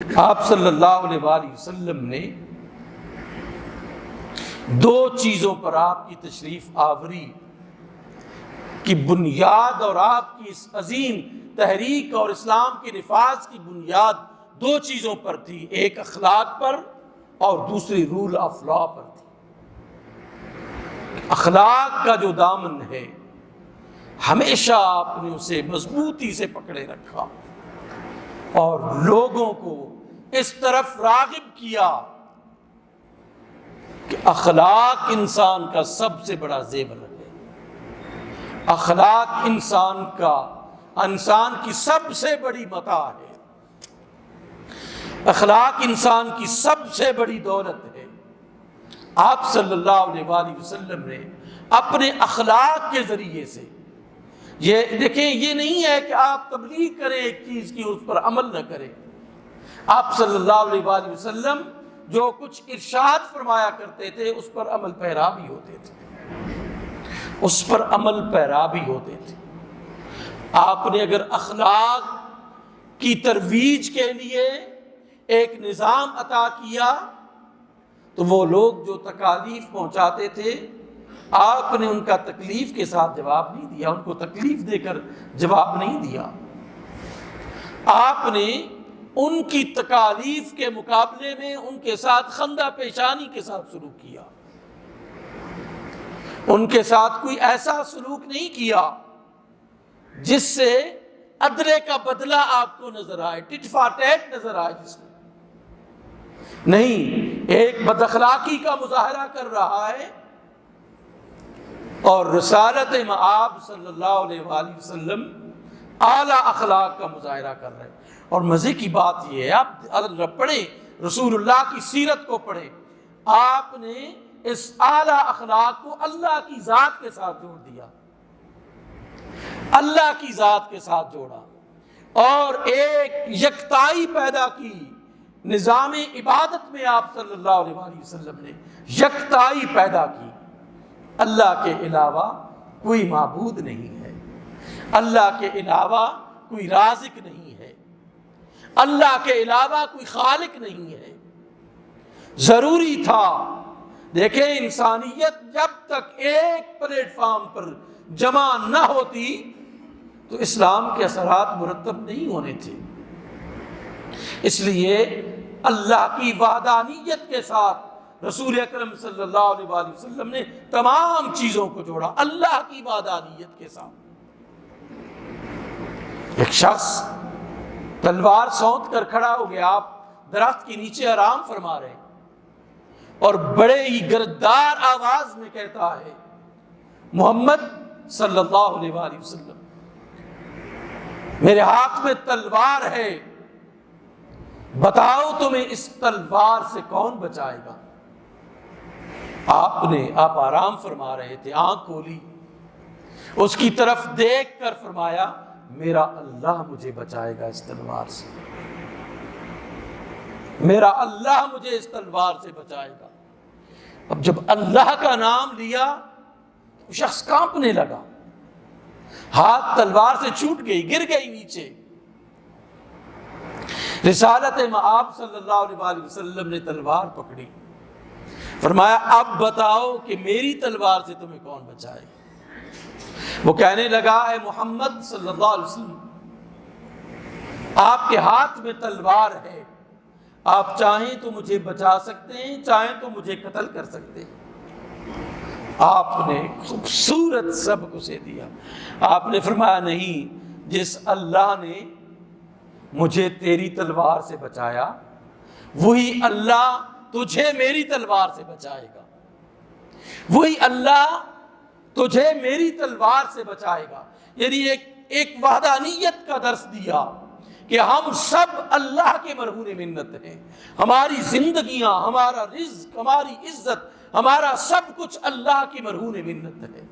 آپ صلی اللہ علیہ وآلہ وسلم نے دو چیزوں پر آپ کی تشریف آوری کی بنیاد اور آپ کی اس عظیم تحریک اور اسلام کے نفاذ کی بنیاد دو چیزوں پر تھی، ایک اخلاق پر اور دوسری رول آف لا پر تھی۔ اخلاق کا جو دامن ہے ہمیشہ آپ نے اسے مضبوطی سے پکڑے رکھا اور لوگوں کو اس طرف راغب کیا کہ اخلاق انسان کا سب سے بڑا زیور ہے۔ اخلاق انسان کی سب سے بڑی متاع ہے، اخلاق انسان کی سب سے بڑی دولت ہے۔ آپ صلی اللہ علیہ وآلہ وسلم نے اپنے اخلاق کے ذریعے سے یہ دیکھیں، یہ نہیں ہے کہ آپ تبلیغ کریں ایک چیز کی اس پر عمل نہ کریں۔ آپ صلی اللہ علیہ وآلہ وسلم جو کچھ ارشاد فرمایا کرتے تھے اس پر عمل پیرا بھی ہوتے تھے، اس پر عمل پیرا بھی ہوتے تھے۔ آپ نے اگر اخلاق کی ترویج کے لیے ایک نظام عطا کیا تو وہ لوگ جو تکالیف پہنچاتے تھے آپ نے ان کا تکلیف کے ساتھ جواب نہیں دیا، ان کو تکلیف دے کر جواب نہیں دیا۔ آپ نے ان کی تکالیف کے مقابلے میں ان کے ساتھ خندہ پیشانی کے ساتھ سلوک کیا، ان کے ساتھ کوئی ایسا سلوک نہیں کیا جس سے ادرے کا بدلہ آپ کو نظر آئے، ٹٹ فار ٹیٹ نظر آئے، جس میں نہیں، ایک بد اخلاقی کا مظاہرہ کر رہا ہے اور رسالت مآب صلی اللہ علیہ وآلہ وسلم اعلیٰ اخلاق کا مظاہرہ کر رہے ہیں۔ اور مزے کی بات یہ ہے، آپ پڑھیں رسول اللہ کی سیرت کو پڑھیں، آپ نے اس اعلیٰ اخلاق کو اللہ کی ذات کے ساتھ جوڑ دیا، اللہ کی ذات کے ساتھ جوڑا اور ایک یکتائی پیدا کی۔ نظام عبادت میں آپ صلی اللہ علیہ وآلہ وسلم نے یکتائی پیدا کی۔ اللہ کے علاوہ کوئی معبود نہیں ہے، اللہ کے علاوہ کوئی رازق نہیں ہے، اللہ کے علاوہ کوئی خالق نہیں ہے۔ ضروری تھا، دیکھیں انسانیت جب تک ایک پلیٹ فارم پر جمع نہ ہوتی تو اسلام کے اثرات مرتب نہیں ہونے تھے۔ اس لیے اللہ کی وحدانیت کے ساتھ رسول اکرم صلی اللہ علیہ وآلہ وسلم نے تمام چیزوں کو جوڑا، اللہ کی وحدانیت کے ساتھ۔ ایک شخص تلوار سونت کر کھڑا ہو گیا، آپ درخت کے نیچے آرام فرما رہے ہیں اور بڑے ہی گردار آواز میں کہتا ہے، محمد صلی اللہ علیہ وآلہ وسلم، میرے ہاتھ میں تلوار ہے، بتاؤ تمہیں اس تلوار سے کون بچائے گا؟ آپ آرام فرما رہے تھے، آنکھ کھولی، اس کی طرف دیکھ کر فرمایا، میرا اللہ مجھے بچائے گا اس تلوار سے، میرا اللہ مجھے اس تلوار سے بچائے گا۔ اب جب اللہ کا نام لیا وہ شخص کانپنے لگا، ہاتھ تلوار سے چھوٹ گئی، گر گئی نیچے۔ رسالت مآب صلی اللہ علیہ وآلہ وسلم نے تلوار پکڑی، فرمایا اب بتاؤ کہ میری تلوار سے تمہیں کون بچائے؟ وہ کہنے لگا، اے محمد صلی اللہ علیہ وسلم، آپ کے ہاتھ میں تلوار ہے، آپ چاہیں تو مجھے بچا سکتے ہیں، چاہیں تو مجھے قتل کر سکتے ہیں۔ آپ نے خوبصورت سبق اسے دیا، آپ نے فرمایا نہیں، جس اللہ نے مجھے تیری تلوار سے بچایا وہی اللہ تجھے میری تلوار سے بچائے گا، وہی اللہ تجھے میری تلوار سے بچائے گا۔ یعنی ایک وحدانیت کا درس دیا کہ ہم سب اللہ کے مرہون منت ہیں، ہماری زندگیاں، ہمارا رزق، ہماری عزت، ہمارا سب کچھ اللہ کی مرہون منت ہے۔